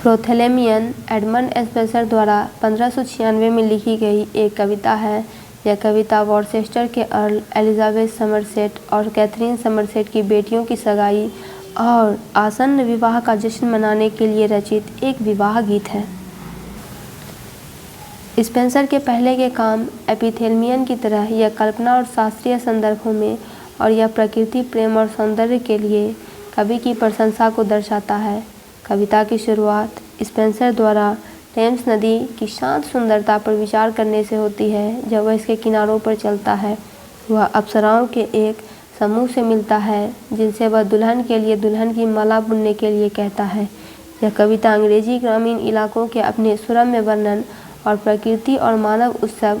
प्रोथेलेमियन Edmund Spenser द्वारा 1596 में लिखी गई एक कविता है। यह कविता वॉर्सेस्टर के अर्ल एलिजाबेथ समरसेट और कैथरीन समरसेट की बेटियों की सगाई और आसन्न विवाह का जश्न मनाने के लिए रचित एक विवाह गीत है। स्पेंसर के पहले के काम एपिथेलमियन की तरह यह कल्पना और शास्त्रीय संदर्भों में और यह प्रकृति प्रेम और सौंदर्य के लिए कवि की प्रशंसा को दर्शाता है। कविता की शुरुआत स्पेंसर द्वारा टेम्स नदी की शांत सुंदरता पर विचार करने से होती है। जब वह इसके किनारों पर चलता है, वह अप्सराओं के एक समूह से मिलता है जिनसे वह दुल्हन के लिए दुल्हन की माला बुनने के लिए कहता है। यह कविता अंग्रेजी ग्रामीण इलाकों के अपने सुरम्य वर्णन और प्रकृति और मानव उत्सव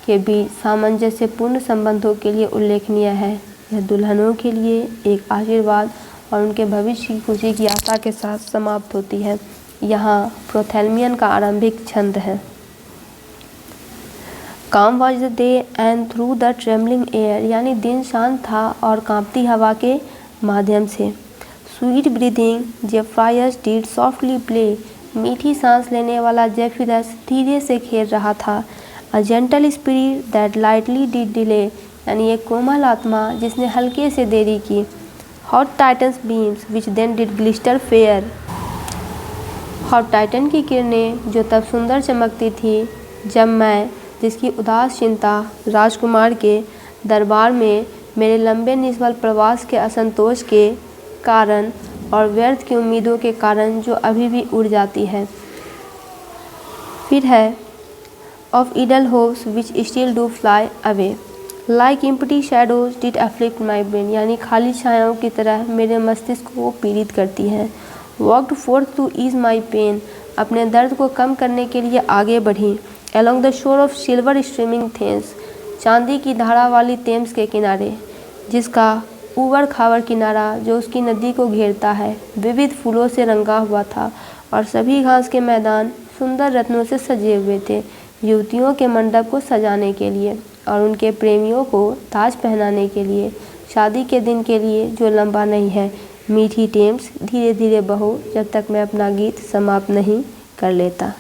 के बीच सामंजस्यपूर्ण संबंधों के लिए उल्लेखनीय है। यह दुल्हनों के लिए एक आशीर्वाद और उनके भविष्य की खुशी की आशा के साथ समाप्त होती है। यहाँ प्रोथेलेमियन का आरंभिक छंद है। काम was the day and through the trembling air, यानी दिन शांत था और कांपती हवा के माध्यम से। Sweet breathing zephyrs did softly play, मीठी सांस लेने वाला जेफिरस धीरे से खेल रहा था। A gentle spirit that lightly did delay, यानी एक कोमल आत्मा जिसने हल्के से देरी की। Hot Titan's beams which then did glister fair, hot Titan की किरणें जो तब सुंदर चमकती थी जब मैं, जिसकी उदास चिंता राजकुमार के दरबार में मेरे लंबे निष्फल प्रवास के असंतोष के कारण और व्यर्थ की उम्मीदों के कारण जो अभी भी उड़ जाती है। फिर है of idle hopes which still do fly away, like empty shadows did afflict my brain, यानी खाली छायाओं की तरह मेरे मस्तिष्क को पीड़ित करती हैं। Walked forth to ease my pain, अपने दर्द को कम करने के लिए आगे बढ़ी। Along the shore of silver streaming Thames, चांदी की धारा वाली थेम्स के किनारे, जिसका ऊबड़ खाबड़ किनारा जो उसकी नदी को घेरता है विविध फूलों से रंगा हुआ था और सभी घास के मैदान सुंदर रत्नों से सजे हुए थे, युवतियों के मंडप को सजाने के लिए और उनके प्रेमियों को ताज पहनाने के लिए, शादी के दिन के लिए जो लंबा नहीं है। मीठी टेम्स धीरे धीरे बहो जब तक मैं अपना गीत समाप्त नहीं कर लेता।